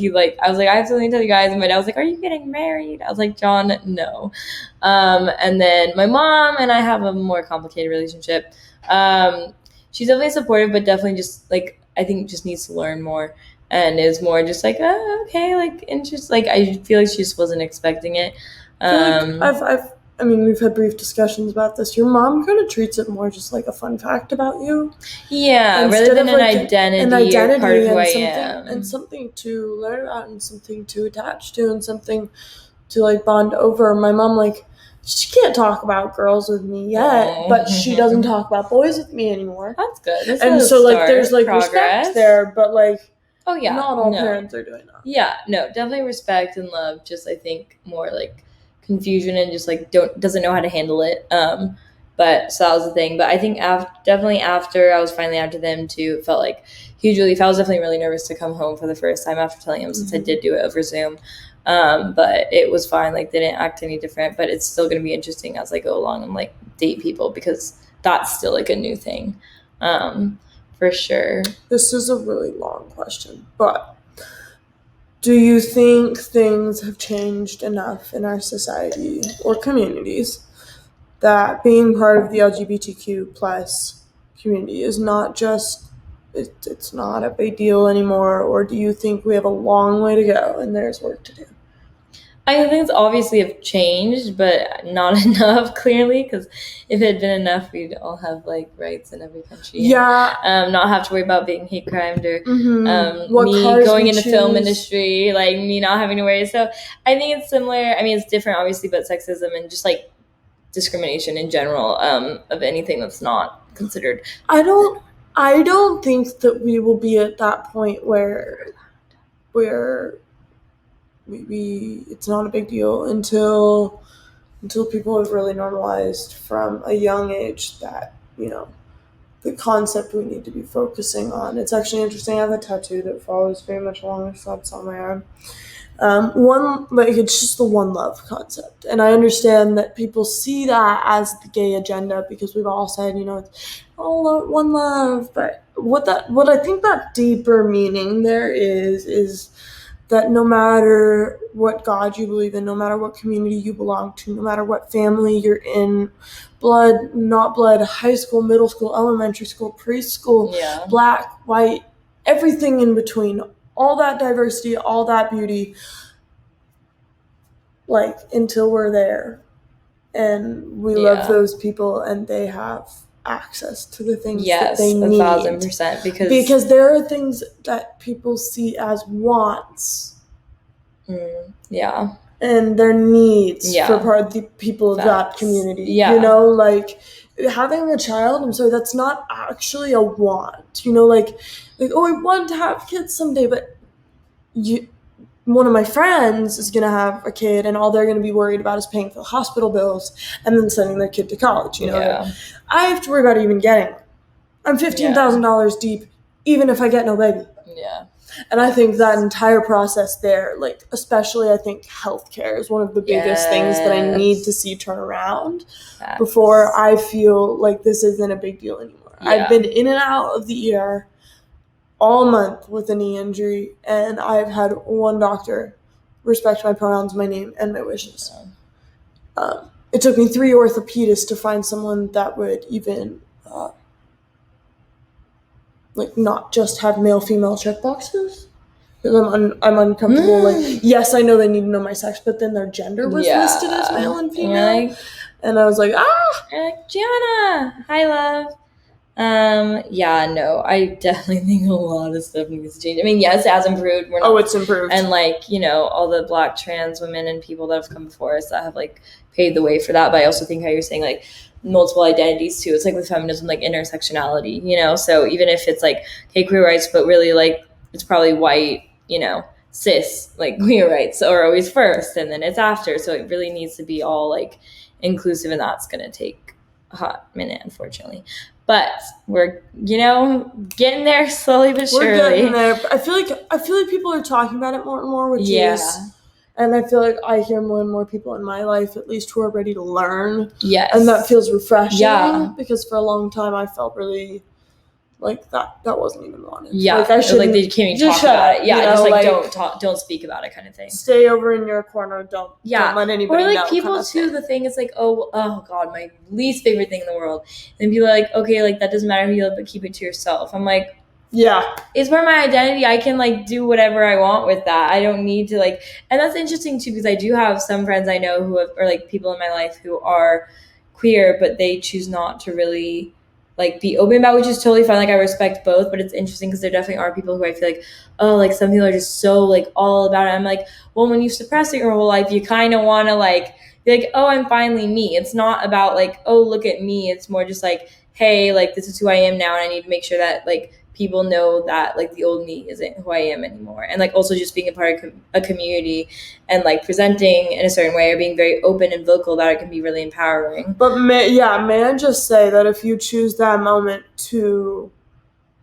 was like, I have something to tell you guys. And my dad was like, are you getting married? I was like, John, no. And then my mom and I have a more complicated relationship. She's definitely supportive, but definitely just like, I think just needs to learn more and is more just like, oh, okay, like interest. Like, I feel like she just wasn't expecting it. I mean, we've had brief discussions about this. Your mom kind of treats it more just like a fun fact about you. Yeah, rather than an identity or part of who I am. And something to learn about and something to attach to and something to like bond over. My mom, like, she can't talk about girls with me yet, but she doesn't talk about boys with me anymore. That's good. That's and so like there's like respect there, but like not all parents are doing that. Yeah, no, definitely respect and love. Just I think more like confusion and just like doesn't know how to handle it. But so that was the thing. But I think definitely after I was finally out to them too, it felt like huge relief. I was definitely really nervous to come home for the first time after telling him since I did do it over Zoom. But it was fine. Like they didn't act any different. But it's still going to be interesting as I go along and like date people because that's still like a new thing, for sure. This is a really long question, but do you think things have changed enough in our society or communities that being part of the LGBTQ plus community is not just, it's not a big deal anymore, or do you think we have a long way to go and there's work to do? I think things obviously have changed, but not enough, clearly, because if it had been enough, we'd all have like rights in every country. Yeah. And, not have to worry about being hate crimed or me going into film industry, like me not having to worry. So I think it's similar. I mean, it's different, obviously, but sexism and just like discrimination in general, of anything that's not considered. I don't think that we will be at that point where maybe it's not a big deal until people have really normalized from a young age that, you know, the concept we need to be focusing on. It's actually interesting. I have a tattoo that follows very much along the thoughts on my arm. It's just the one love concept. And I understand that people see that as the gay agenda because we've all said, you know, it's all one love. But what I think that deeper meaning there is that no matter what God you believe in, no matter what community you belong to, no matter what family you're in, blood, not blood, high school, middle school, elementary school, preschool, black, white, everything in between, all that diversity, all that beauty, like, until we're there and we love those people and they have access to the things that they need. 1,000%. Because there are things that people see as wants. And their needs for part of the people of that community. You know, like having a child, I'm sorry, that's not actually a want. You know, like oh, I want to have kids someday, but one of my friends is going to have a kid and all they're going to be worried about is paying for the hospital bills and then sending their kid to college. Yeah. I have to worry about even getting one. I'm $15,000 deep, even if I get no baby. Yeah. And I think that entire process there, like, especially I think healthcare is one of the biggest things that I need to see turn around before I feel like this isn't a big deal anymore. Yeah. I've been in and out of the ER all month with a knee injury, and I've had one doctor respect my pronouns, my name, and my wishes. It took me 3 orthopedists to find someone that would even like not just have male-female checkboxes. Because I'm uncomfortable. Like, yes, I know they need to know my sex, but then their gender was listed as male and female, and I was like, Gianna, hi, love. Yeah, no, I definitely think a lot of stuff needs to change. I mean, yes, it has improved. It's improved. And like, all the Black trans women and people that have come before us that have like paved the way for that. But I also think how you're saying like multiple identities too. It's like with feminism, like intersectionality, so even if it's like, okay, queer rights, but really like it's probably white, cis, like queer rights are always first and then it's after. So it really needs to be all like inclusive, and that's going to take a hot minute, unfortunately. But we're, getting there slowly but surely. We're getting there. I feel like people are talking about it more and more, which is, and I feel like I hear more and more people in my life, at least, who are ready to learn. Yes. And that feels refreshing. Yeah. Because for a long time I felt really like that wasn't even wanted. Yeah. Like I should like they can't even talk about it. Yeah. Just like don't speak about it kind of thing. Stay over in your corner. Don't let anybody know. Or like people too, the thing is like, oh God, my least favorite thing in the world. And people are like, okay, like that doesn't matter who you love, but keep it to yourself. I'm like, yeah, it's part of my identity. I can like do whatever I want with that. I don't need to like, and that's interesting too, because I do have some friends I know who have, or like people in my life who are queer, but they choose not to really like be open about, which is totally fine. Like I respect both, but it's interesting because there definitely are people who I feel like, oh, like some people are just so like all about it. I'm like, well, when you suppress it your whole life, you kind of want to like be like, oh, I'm finally me. It's not about like, oh, look at me. It's more just like, hey, like this is who I am now, and I need to make sure that like people know that like the old me isn't who I am anymore. And like also just being a part of a community and like presenting in a certain way or being very open and vocal about it can be really empowering. But may I just say that if you choose that moment to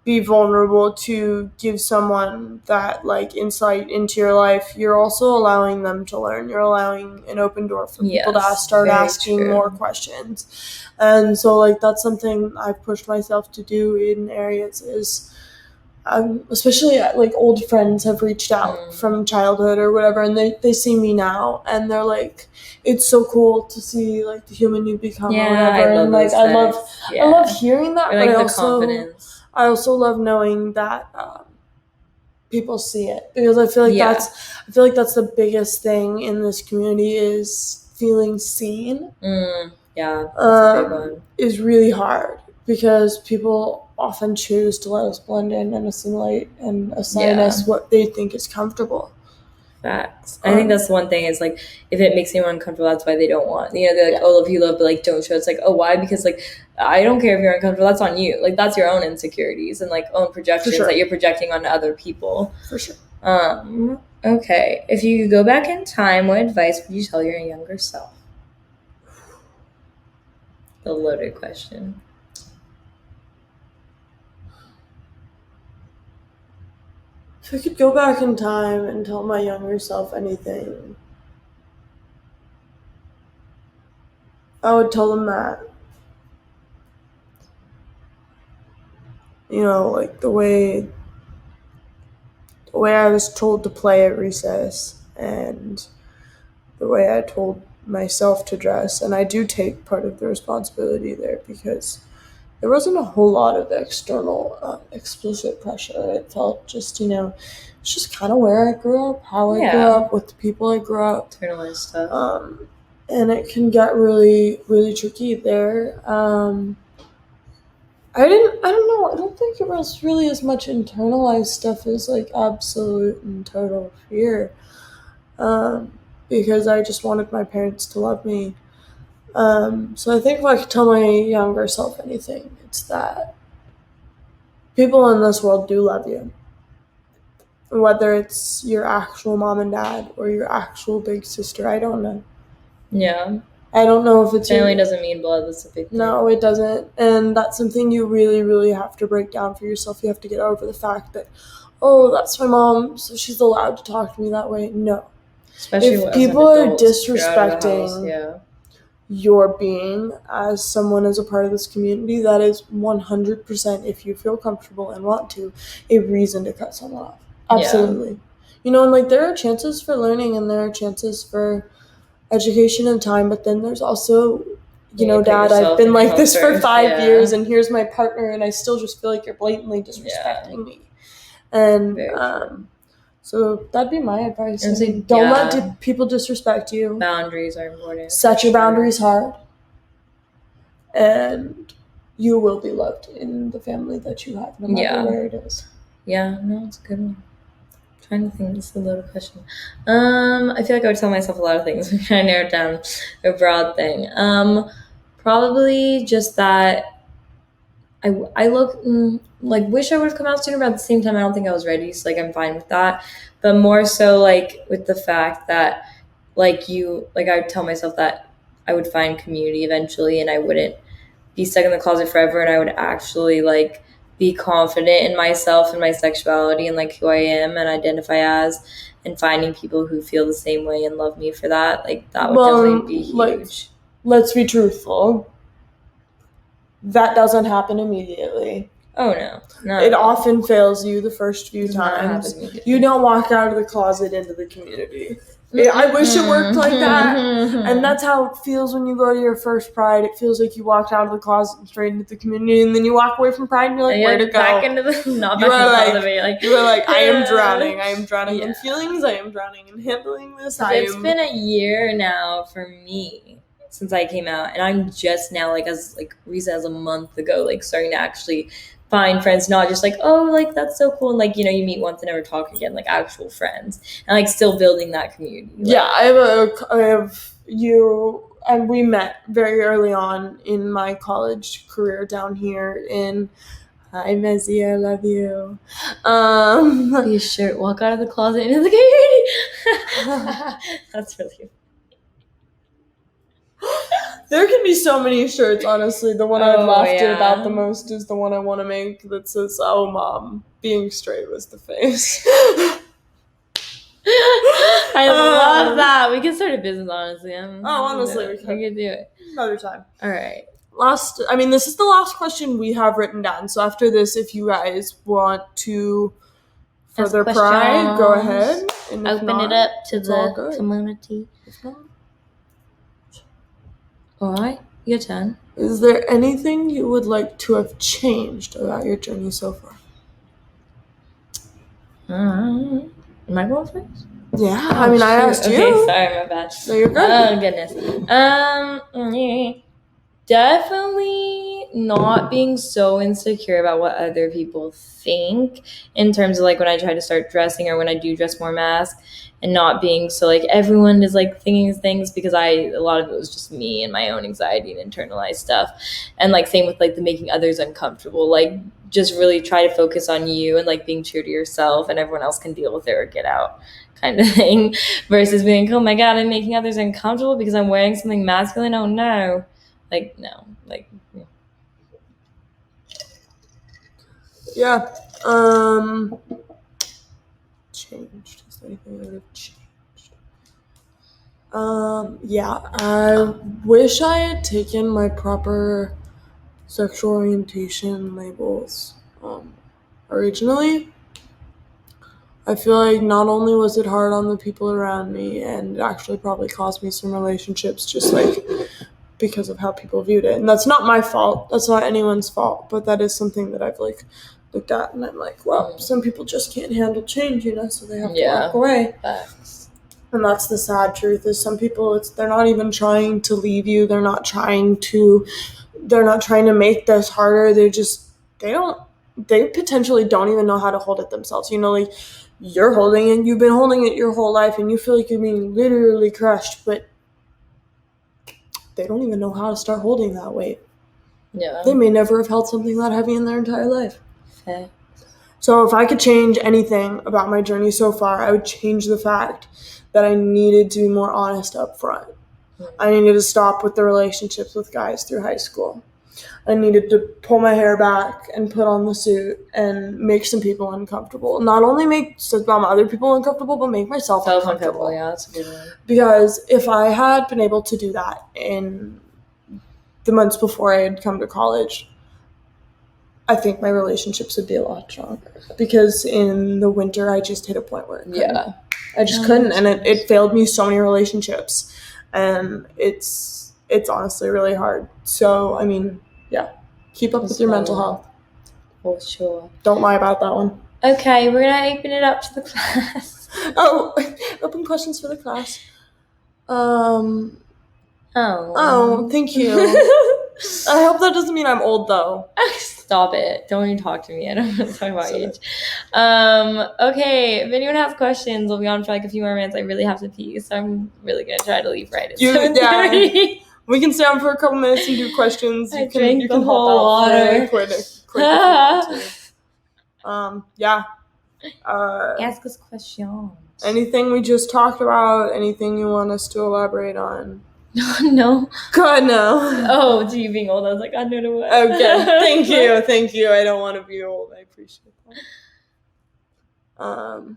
be vulnerable, to give someone that like insight into your life, you're also allowing them to learn. You're allowing an open door for people to start asking more questions. And so like that's something I've pushed myself to do in areas is especially like old friends have reached out from childhood or whatever, and they see me now and they're like, it's so cool to see like the human you become or whatever. And like I love hearing that, or, like, but I also love knowing that people see it, because I feel like that's the biggest thing in this community is feeling seen. That's a big one. Is really hard because people often choose to let us blend in and assimilate and assign us what they think is comfortable. Facts. I think that's the one thing is like, if it makes anyone uncomfortable, that's why they don't want, they're like, oh, love you love, but like don't show. It's like, oh, why? Because like I don't care if you're uncomfortable, that's on you. Like that's your own insecurities and like own projections that you're projecting onto other people. For sure. Okay, if you could go back in time, what advice would you tell your younger self? The loaded question. If I could go back in time and tell my younger self anything, I would tell them that, like the way I was told to play at recess and the way I told myself to dress. And I do take part of the responsibility there because there wasn't a whole lot of external explicit pressure. It felt just, it's just kind of where I grew up, how I grew up, with the people I grew up. Internalized stuff. And it can get really, really tricky there. I don't know. I don't think it was really as much internalized stuff as like absolute and total fear. Because I just wanted my parents to love me. So I think if I could tell my younger self anything, it's that people in this world do love you. whether it's your actual mom and dad or your actual big sister. I don't know. Yeah. I don't know if it's Family doesn't mean blood. That's a big thing. No, it doesn't. And that's something you really, really have to break down for yourself. You have to get over the fact that, oh, that's my mom, so she's allowed to talk to me that way. No. Especially if as people an are adult, if you're out of the disrespecting house, yeah. your being as someone as a part of this community, that is 100%, if you feel comfortable and want to, a reason to cut someone off. Absolutely. Yeah. You know, and like there are chances for learning and there are chances for education and time, but then there's also, you know, put Dad, I've yourself been in like your this for first, 5 yeah. years and here's my partner and I still just feel like you're blatantly disrespecting me. And Very true. so that'd be my advice. And I so, mean, don't yeah. let people disrespect you. Boundaries are important. Set your boundaries hard. And you will be loved in the family that you have, no matter where it is. Yeah, no, it's a good one. I'm trying to think, this is a little question. I feel like I would tell myself a lot of things. I'm trying to narrow it down a broad thing. Probably just that I look like wish I would have come out sooner, but at the same time I don't think I was ready, so like I'm fine with that. But more so like with the fact that like I would tell myself that I would find community eventually and I wouldn't be stuck in the closet forever, and I would actually like be confident in myself and my sexuality and like who I am and identify as, and finding people who feel the same way and love me for that. Like that would definitely be huge. Let's be truthful. That doesn't happen immediately. Oh no. It often fails you the first few times. You don't walk out of the closet into the community. I wish it worked like that. And that's how it feels when you go to your first Pride. It feels like you walked out of the closet and straight into the community, and then you walk away from Pride and you're like, where to go? Back into the you are like, I am drowning. I am drowning in feelings. I am drowning in handling this. It's been a year now for me since I came out, and I'm just now as recent as a month ago starting to actually find friends, not just oh that's so cool, and you meet once and never talk again, actual friends, and still building that community. I have you, and we met very early on in my college career down here in hi Mezzy, I love you. Be a shirt, walk out of the closet into the community. That's really there can be so many shirts, honestly. The one I've laughed about the most is the one I want to make that says, oh mom, being straight was the face. I love that. We can start a business, honestly. Honestly, we could do it another time. All right. This is the last question we have written down. So after this, if you guys want to further Pride, go ahead and open it up to the community. All right, your turn. Is there anything you would like to have changed about your journey so far? Am I going first? Yeah, I asked you. Okay, sorry, my bad. No, you're good. Oh, goodness. Definitely not being so insecure about what other people think in terms of when I try to start dressing or when I do dress more mask, and not being so everyone is thinking things, because a lot of it was just me and my own anxiety and internalized stuff, and same with the making others uncomfortable, just really try to focus on you and being true to yourself, and everyone else can deal with it or get out kind of thing, versus being oh my god, I'm making others uncomfortable because I'm wearing something masculine. Oh no. No. Yeah. Changed. Is there anything that would have changed? Yeah. I wish I had taken my proper sexual orientation labels originally. I feel like not only was it hard on the people around me, and it actually probably caused me some relationships just because of how people viewed it. And that's not my fault. That's not anyone's fault. But that is something that I've looked at, and I'm well, some people just can't handle change, so they have to walk away. Facts. And that's the sad truth, is some people, they're not even trying to leave you. They're not trying to make this harder. They potentially don't even know how to hold it themselves. You're holding it, you've been holding it your whole life, and you feel like you're being literally crushed, but they don't even know how to start holding that weight. Yeah. They may never have held something that heavy in their entire life. Okay. So if I could change anything about my journey so far, I would change the fact that I needed to be more honest up front. I needed to stop with the relationships with guys through high school. I needed to pull my hair back and put on the suit and make some people uncomfortable. Not only make some other people uncomfortable, but make myself uncomfortable. Yeah, that's a good one. Because if I had been able to do that in the months before I had come to college, I think my relationships would be a lot stronger. Because in the winter, I just hit a point where I just couldn't, and it failed me so many relationships, and it's honestly really hard. So, I mean, yeah, keep up with your mental health. For sure. Don't lie about that one. Okay, we're gonna open it up to the class. Oh, open questions for the class. Oh, thank you. I hope that doesn't mean I'm old, though. Stop it. Don't even talk to me. I don't want to talk about age. Okay, if anyone has questions, we'll be on for like a few more minutes. I really have to pee, so I'm really going to try to leave right at 7:30. We can stay on for a couple minutes and do questions. You can whole water. Quick yeah. Ask us questions. Anything we just talked about? Anything you want us to elaborate on? No. God, no. Oh, to you being old, I was like, I know what. Okay, thank you. I don't want to be old. I appreciate that.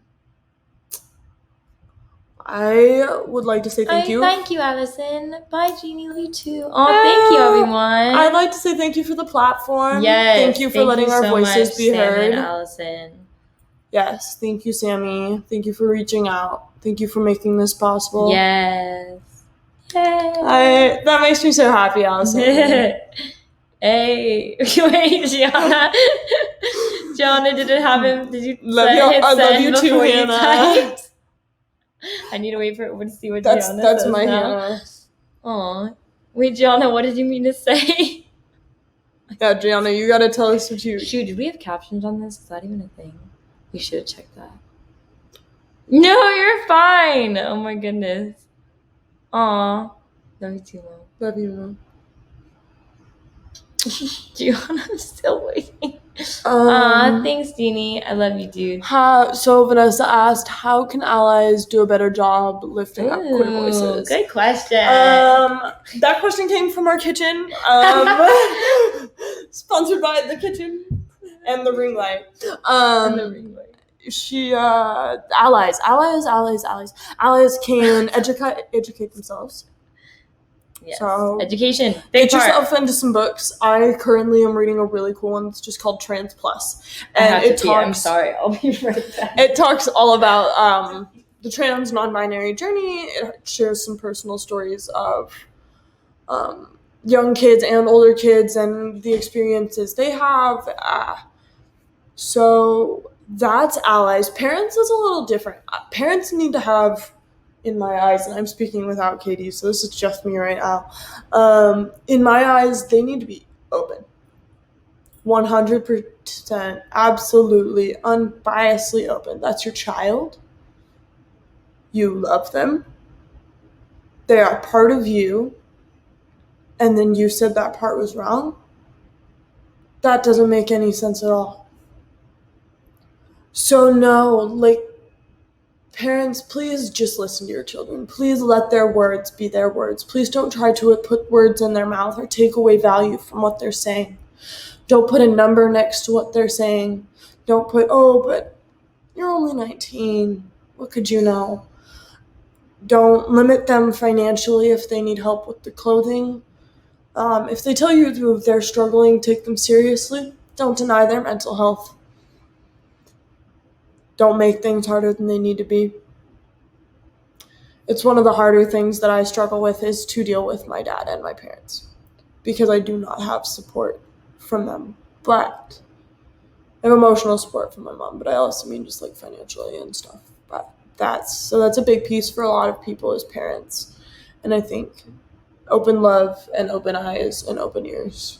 I would like to say thank you. Thank you, Allison. Bye, Jeannie. Love you too. Oh, thank you, everyone. I'd like to say thank you for the platform. Yes. Thank you for letting our voices be heard. And Allison. Yes. Thank you, Sammy. Thank you for reaching out. Thank you for making this possible. Yes. Yay. That makes me so happy, Allison. Hey, wait, Gianna. Gianna, did it have him? Did you I love you too, Hannah. I need to wait for it to see what Gianna says. That's my Hannah. Aw. Wait, Gianna, what did you mean to say? Yeah, Gianna, you gotta tell us what you... Shoot, did we have captions on this? Is that even a thing? We should have checked that. No, you're fine. Oh my goodness. Aw. Love you too, Mom. Love you, Mom. Gianna, I'm still waiting. Thanks, Deanie. I love you, dude. So Vanessa asked, how can allies do a better job lifting up queer voices? Good question. That question came from our kitchen. Sponsored by the kitchen and the ring light. Allies can educate themselves. Yes. So education. Get yourself into some books. I currently am reading a really cool one. It's just called Trans Plus, and I'm sorry. I'll be right back. It talks all about the trans non-binary journey. It shares some personal stories of young kids and older kids and the experiences they have. So that's allies. Parents is a little different. Parents need to have, in my eyes, and I'm speaking without Katie, so this is just me right now. In my eyes, they need to be open. 100%, absolutely, unbiasedly open. That's your child. You love them. They are part of you. And then you said that part was wrong. That doesn't make any sense at all. So no, parents, please just listen to your children. Please let their words be their words. Please don't try to put words in their mouth or take away value from what they're saying. Don't put a number next to what they're saying. Don't put, oh, but you're only 19. What could you know? Don't limit them financially if they need help with the clothing. If they tell you they're struggling, take them seriously. Don't deny their mental health. Don't make things harder than they need to be. It's one of the harder things that I struggle with is to deal with my dad and my parents because I do not have support from them. But I have emotional support from my mom, but I also mean just financially and stuff. But that's a big piece for a lot of people as parents. And I think open love and open eyes and open ears.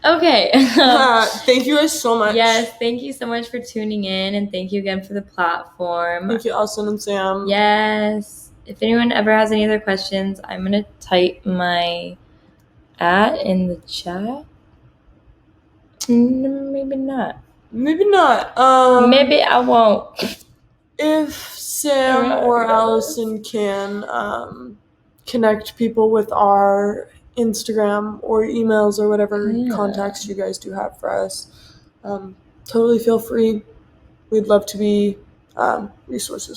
Okay. Thank you guys so much. Yes, thank you so much for tuning in, and thank you again for the platform. Thank you, Allison and Sam. Yes. If anyone ever has any other questions, I'm going to type my @ in the chat. Maybe not. Maybe not. Maybe I won't. If Sam or Regardless. Allison can connect people with our Instagram or emails or whatever contacts you guys do have for us, totally feel free. We'd love to be resources